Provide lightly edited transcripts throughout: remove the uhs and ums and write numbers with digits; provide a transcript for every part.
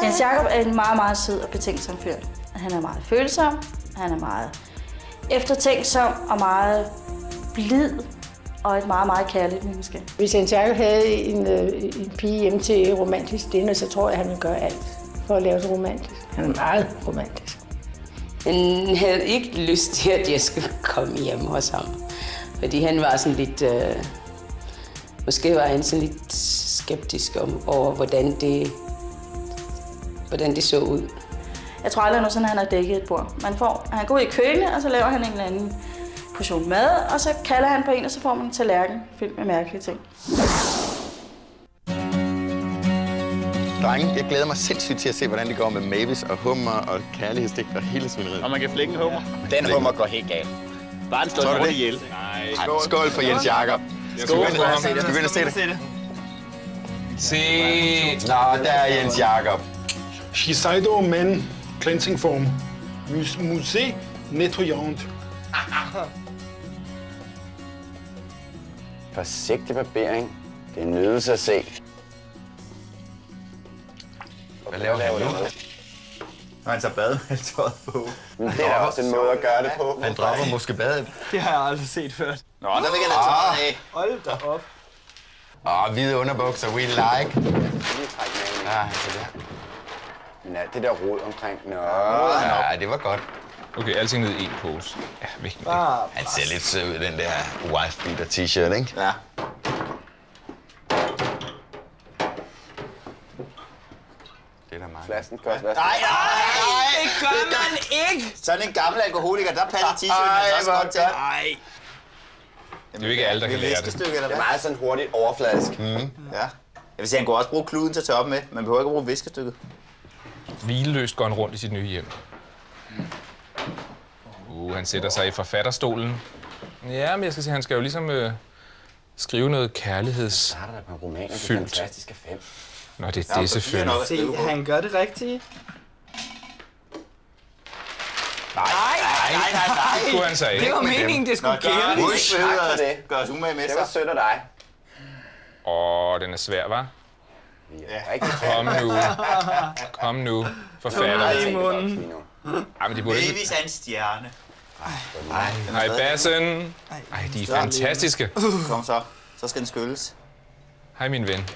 Jens Jakob er en meget, meget sød og betænksom fyr. Han er meget følsom, han er meget eftertænksom og meget blid og et meget, meget kærligt menneske. Hvis Jens Jakob havde en pige hjemme til romantisk dinner, så tror jeg, at han ville gøre alt for at lave det romantisk. Han er meget romantisk. Han havde ikke lyst til, at jeg skulle komme hjem hos ham. Fordi han var sådan lidt... måske var han sådan lidt skeptisk over, hvordan det så ud. Jeg tror aldrig nogensinde, han har dækket et bord. Han går ud i køkkenet, og så laver han en eller anden portion mad, og så kalder han på en, og så får man en tallerken fyldt med mærkelige ting. Drenge, jeg glæder mig sindssygt til at se, hvordan det går med Mavis og hummer og kærlighedsdigt og hele svineriet. Og man kan flække en hummer. Den hummer går helt galt. Bare en stund hurtigt ihjel. Nej. Skål for Jens Jakob. Skål for ham. Skal vi begynde at se det? Se. Nå, der er Jens Jakob. Shiseido Men Cleansing Foam. Musée nettoyant. Forsigtig barbering. Det er en nydelse at se. Hvad laver han nu? Når han tager bademaltøjet på. Men det er også en måde at gøre det på. Han dropper måske badet. Det har jeg aldrig set før. Nå, der fik han tøjet af. Hold da op. Hvide underbukser, we like. Ja, altså der. Men alt det der rod omkring. Nå, ja, det var godt. Okay, alting ned i en pose. Ja, vigtigt. Han ser lidt sød ud, den der wife-beater t-shirt, ikke? Ja. Det er da meget. Flasken kan også være. Nej, det gør man ikke! Sådan en gammel alkoholiker, der passer t-shirten også godt til. Nej. Det er jo ikke alle, der kan lære det. Det er meget sådan hurtigt overfladisk. Ja. Jeg vil sige, han kunne også bruge kluden til at tørre op med. Man behøver ikke at bruge viskestykket. Hvileløst går han rundt i sit nye hjem. Han sætter sig i forfatterstolen. Ja, men jeg skal sige, han skal jo ligesom skrive noget kærlighedsfyldt. Der er der på romaner, de fantastiske 5. Nå, det er det selvfølgelig. Se, han gør det rigtigt. Nej. Det kunne han så ikke. Det var meningen, det skulle gældes. Tak for det. Gør os umage med sig. Det var sødt af dig. Den er svær, hva'? Ja. Kom nu. Forfatter. I munden. Ej, men de burde ikke... Davis er en stjerne. Hej, Bassen. Ej, de er fantastiske. Kom så. Så skal den skylles. Hej, min ven.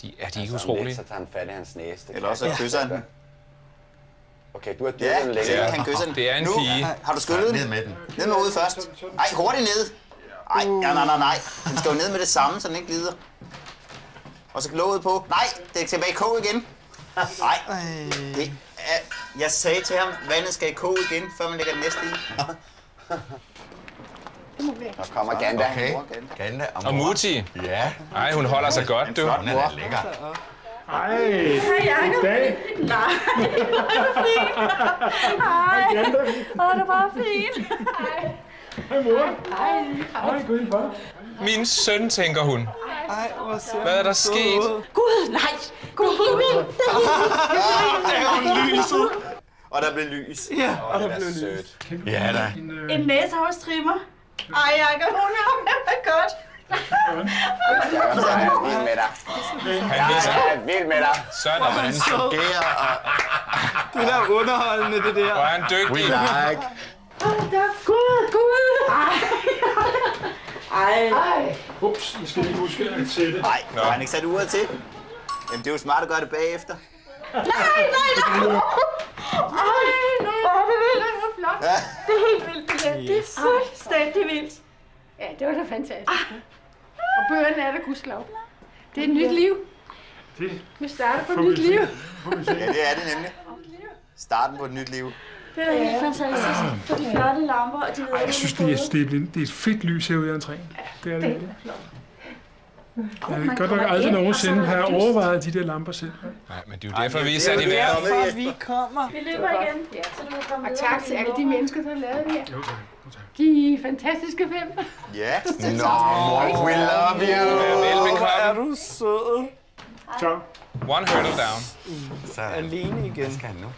De er ikke utrolige. Så tager han fat i hans næse. Eller også kysser han den. Okay, du har dyrket den længe. Ja, han kysser den. Det er en pige. Har du skyllet den? Ned med den. Ned med hovedet først. Ej, hurtigt ned. Ej, nej. Den skal jo ned med det samme, så den ikke glider. Og så låget på. Nej, det er tilbage i kog igen. Nej, jeg sagde til ham, vandet skal i kog igen, før man lægger det næste i. Der kommer Ganda. Okay. Ganda og Muti. Ja. Ej, hun holder sig godt, du. Hun er lækker. Hej. Hej, Jacob. Nej, hvor er du fint. Hej. Det er bare fint. Hej. Hej, mor. Hej, gå ind for. Min søn, tænker hun. Ej, hvor ser Hvad er der sket? Gud, nej. Gud, der er jo lyset. Og der blev lys. Ja, og der blev lys. Ja, da. en næsehårstrimmer. Ej, Jacob, hun har det godt. Jeg er vild med dig. Jeg er vild med dig. Sådan, og hvordan fungerer og... Det der underholdende, det der. Hvor er han dygtig. We like. Gud. Ej. Ups, jeg skal lige huske at sætte. Nej, har han ikke sat uret til? Jamen, det er jo smart at gøre det bagefter. Nej. Ej, hvor er det vildt. Det er flot. Ja. Det er helt vildt. Det er fuldstændig vildt. Ja, det var da fantastisk. Og bøgerne er der gudskelov. Det er et nyt liv. Vi starter på et nyt liv. Ja, det er det nemlig. Starten på et nyt liv. Det er da helt fantastisk. For de flotte lamper, og de ved... Jeg synes, det er et fedt lys herude i entréen. Det er det. Jeg har godt nok aldrig nogensinde have overvejet de der lamper selv. Nej, men det er jo derfor, vi er sat i verden. Det er derfor, vi kommer. Vi løber igen, så du kan komme Og tak til alle de mennesker, der har lavet det her. Jo, tak. De fantastiske 5. Ja, Nå, mor, we love you. Velbekomme. Er du sød. Så. One hurdle down. Alene igen. Hvad skal han nu?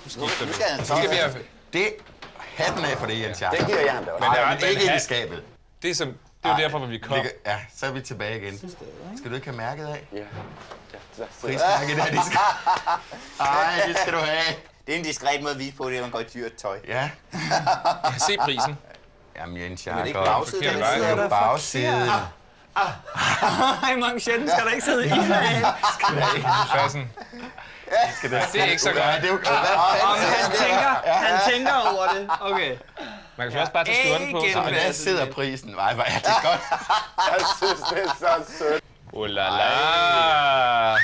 Nu skifter vi. skal han Nu skal vi have... Det hatten af for det, Jens Jakob. det giver jeg ham da også. Men Men ikke ind i skabet. Det, som Det var derfor, hvor vi kom. Ja, så er vi tilbage igen. Skal du ikke have mærket af? Ja. Prismærket der, de skal... Ej, det skal du have. Det er en diskret måde at vise på, det er, at man går i dyrt tøj. Ja. Jeg kan se prisen. Jamen, Jens, jeg er har det ikke godt. bagsiden? Det er jo bagsiden. Ej, manchetten skal der ikke sidde i. Det er ikke så godt. Det er jo Han tænker over det. Okay. Man kan også bare tage skjorten på. Men der sidder prisen. Nej, hvor er det godt. Jeg synes, det er så sødt. Oh la la.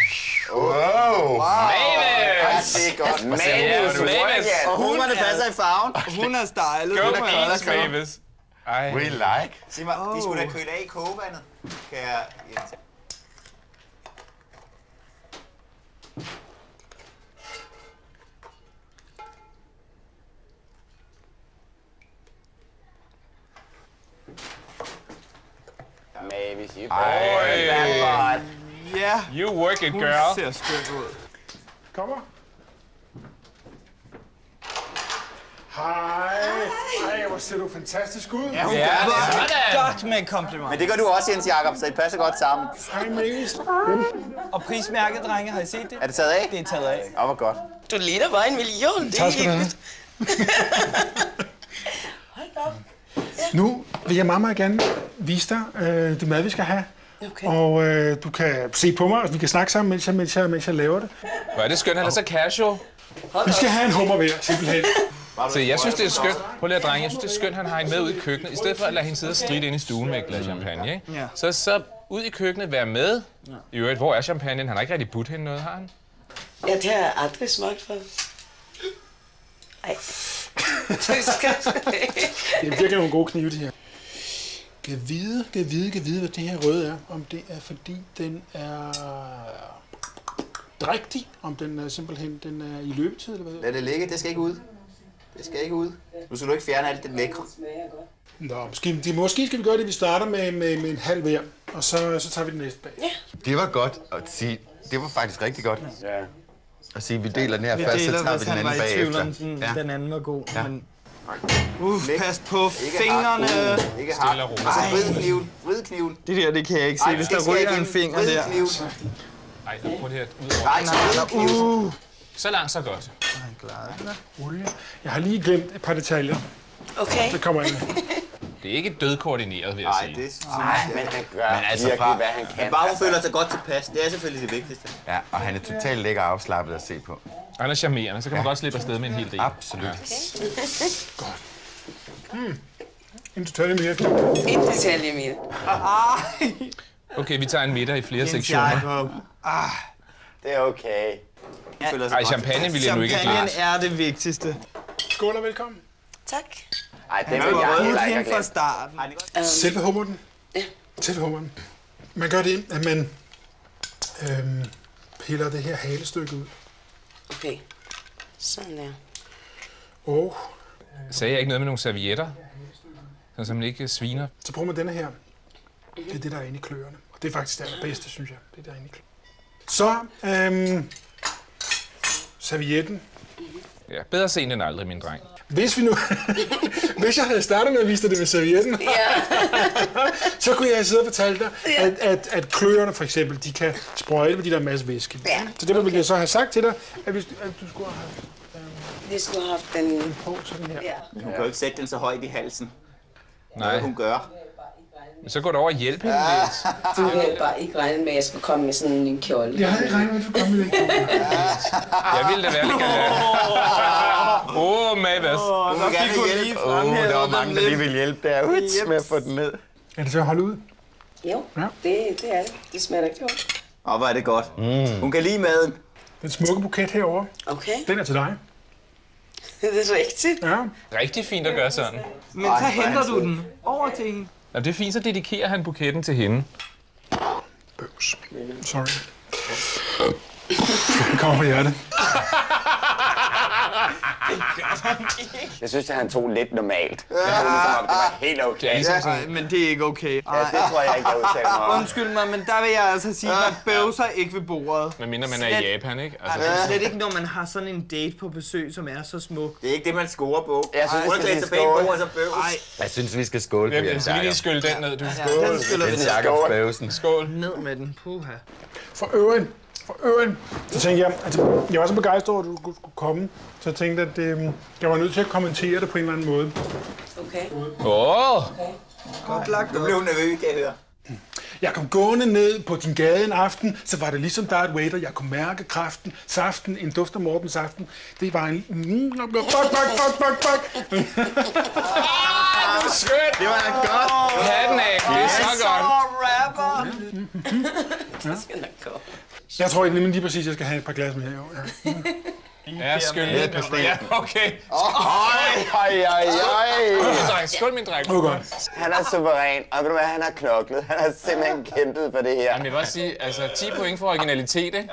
Wow. Mavis! Det er godt. Mavis! Og humerne passer i farven. Hun er stylet. Go Beans, Mavis. We like. Sig mig, de skulle da køle af i kogevandet. Kan jeg... Mavis, you Ja. You work it, Hun girl. ser skønt ud. Kommer. Hej, hvor ser du fantastisk ud. Ja, hun Ja, gør det sådan. godt med en kompliment. Men det gør du også, Jens Jakob, så I passer godt sammen. Hej, Mavis. Og prismærket, drenge, har I set det? Er det taget af? Det er taget af. Åh, hvor godt. Du ligner bare 1 million. Det er Tak skal du have. Nu vil jeg meget gerne vise dig det mad, vi skal have. Okay. Og du kan se på mig, og vi kan snakke sammen, mens jeg laver det. Hvor er det skønt, han er så casual. Vi skal have en hummer hver, simpelthen. Så jeg synes, det er skønt. Prøv lige at drenge. Jeg synes, det er skønt, han har hende med ud i køkkenet. I stedet for at lade hende sidde og stride inde i stuen med et glas champagne, ikke? Ja. Så ud i køkkenet, være med. I øvrigt, hvor er champagnen? Han har ikke rigtig budt hende noget, har han? Ja, det har jeg aldrig smagt for. Ej. Det er virkelig nogle gode knive, det her. Kan vide, hvad det her røde er. Om det er, fordi den er drægtig. Om den er simpelthen den er i løbetid, eller hvad? Lad det ligge, det skal ikke ud. Det skal ikke ud. Nu skal du ikke fjerne alt det lækre. Nå, måske skal vi gøre det, vi starter med en halv hver, og så tager vi den næste bag. Ja. Det var godt at sige. Det var faktisk rigtig godt. Ja. At sige, vi deler den her Vi først, så deler, tager vi hvis den han var anden i tvivl bagefter. om Ja. den anden var god. Ja. Men... pas på fingrene. Ikke hak. Vrid kniven. Vrid kniven. Det der, det kan jeg ikke se. Hvis der ryger en finger der. Ej, prøv det her ud over. Nej, så vrid kniven. Så langt, så godt. Olie. Jeg har lige glemt et par detaljer. Okay. Det kommer ind. Det er ikke dødkoordineret, vil jeg Nej, sige. det synes Nej, jeg. men han gør altså virkelig, fra- hvad han kan. Bare hun føler sig godt tilpas. Det er selvfølgelig det vigtigste. Ja, og han er totalt lækker og afslappet at se på. Han er charmerende, så kan man godt slippe afsted med en hel del. Absolut. En detalje mere. En detalje mere. Okay, vi tager en middag i flere sektioner. Det er okay. Føler sig Ej, godt champagne vil jeg nu ikke Champagne glemme. er det vigtigste. Skål og velkommen. Tak. Ej, det Han vil jeg var heller rødt ikke hende have fra glemt. starten. Selve hummeren. Ja. Selve hummeren. Man gør det, at man piller det her halestykke ud. Okay. Sådan der. Og Sagde jeg ikke noget med nogle servietter? Så man ikke sviner. så bruger man denne her. Det er det, der er inde i kløerne. Og det er faktisk det allerbedste, synes jeg. Det er der inde i kløerne. Så servietten. Ja, bedre sent end aldrig, min dreng. Hvis jeg havde startet med at vise dig det med servietten, så kunne jeg sidde og fortælle dig, at kløerne for eksempel, de kan sprøjte med de der masse væske. Ja. Så det ville jeg så have sagt til dig, at du skulle have haft Vi skulle have haft den... på sådan her. Ja. Hun kan jo ikke sætte den så højt i halsen. Nej, Hvad hun gør. men så går det over og hjælp hende lidt. Du havde bare ikke regnet med, at jeg skulle komme med sådan en kjole. Jeg havde ikke regnet med, at du kom med det. Jeg ville da være lidt Mavis. Hun vil gerne hjælpe. Der var mange, der lige ville hjælpe der med at få den ned. Er det så at holde ud? Jo, Ja. det er det. Det smager rigtig godt. Åh, hvor er det godt. Hun kan lide maden. Den smukke buket herovre, Okay, den er til dig. det er rigtigt. Ja. Rigtig fint at gøre sådan. Men så henter du den over til hende. Jamen, det er fint, så dedikerer han buketten til hende. Bøvs. Sorry. Det kommer fra hjertet. Jeg synes, at han tog lidt normalt. Det var helt okay. Ja, men det er ikke okay. Ja, det tror jeg ikke, jeg udtaler mig om. Undskyld mig, men der vil jeg altså sige, at man bøvser ikke ved bordet. Men mindre man er i Japan, ikke? Altså, slet ikke, når man har sådan en date på besøg, som er så smuk. Det er ikke det, man scorer på. Jeg synes, vi skal tilbage på bordet, så bøvs. Jeg synes, vi skal skåle på Jens Jakob. Vi lige skylle den ned, du. Ja, den skyller vi Jens Jakobs bøvsen. Skål. ned med den. Puha. For øvrigt, så tænkte jeg, altså, jeg var så begejstret over, at du skulle komme, så jeg tænkte, at jeg var nødt til at kommentere det på en eller anden måde. Okay. Godt lagt. Nu blev hun nervøs, kan jeg høre. Jeg kom gående ned på din gade en aften, så var det ligesom Darth Vader. Jeg kunne mærke kraften, saften, en duft af Mortens aften. Det var en... Fuck. Det var da godt. Hatten af. Det er så godt. Rapper. Det skal nok gå. Jeg tror nemlig lige præcis, jeg skal have et par glas med her i år. Ja, skyld lidt. Ja, okay. Skål, min dreng. Han er suveræn, og ved du hvad, han har knoklet. Han har simpelthen kæmpet for det her. Jamen, jeg vil også sige, altså 10 point for originalitet, ikke?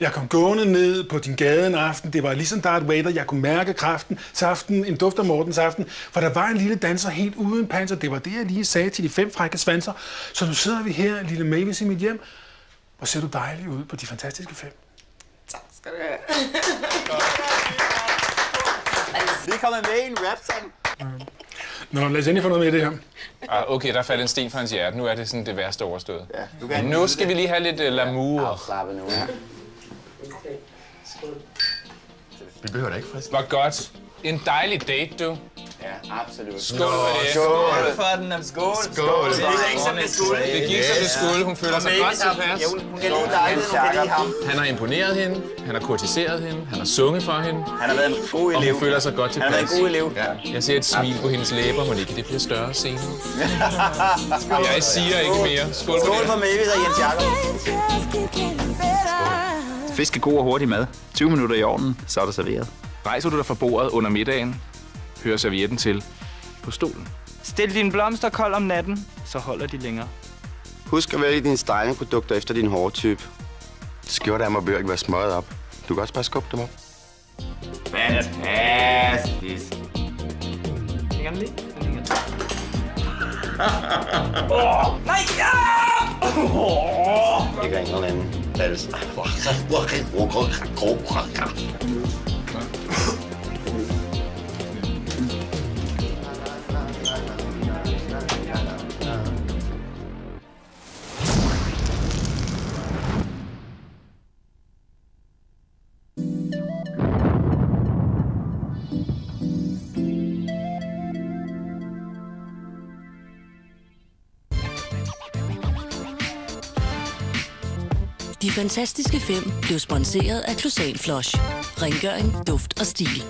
Jeg kom gående ned på din gade en aften. Det var ligesom Darth Vader. Jeg kunne mærke kraften, saften, en duft af Mortens aften. For der var en lille danser helt uden panser. Det var det, jeg lige sagde til de 5 frække svanser. Så nu sidder vi her, lille Mavis, i mit hjem. Hvor ser du dejlig ud på de fantastiske 5. Tak skal du have. Vi er kommet med i en rap-sang. Nå, lad os endelig få noget med i det her. Okay, der faldt en sten fra hans hjerte. Nu er det sådan det værste overstået. Ja, nu skal vi lige have lidt l'amour. Afslappet nu, ja. Vi behøver da ikke frisk. Hvor godt. En dejlig date, du. Ja, absolut. Skål for det. Skål for den. Skål. Skål. Det gik ikke, som det skulle. Det gik, som det skulle. Hun føler sig godt tilpas. Hun kan lide dig, hun kan lide ham. Han har imponeret hende. Han har kurtiseret hende. Han har sunget for hende. Han har været en god Og elev. hun føler sig godt tilpas. Han har været en god elev. Ja. Jeg ser et smil på hendes læber. Må ikke det bliver større senere. Jeg siger ikke mere. Skål Skål for for det. Mavis og Jens Jakob. Fisk er god og hurtig mad. 20 minutter i ovnen, så er der serveret. Rejser du dig fra bordet under middagen, hører servietten til på stolen. Stil dine blomster kold om natten, så holder de længere. Husk at vælge dine stylingprodukter efter din hårtype. Skjorte af mig bør ikke være smøget op. Du kan også bare skubbe dem op. Fantastisk. Ligger den lige? Den ligger. Nej, ja! Ikke en eller anden hals. De fantastiske 5 blev sponsoreret af Closan Flush. Rengøring, duft og stil.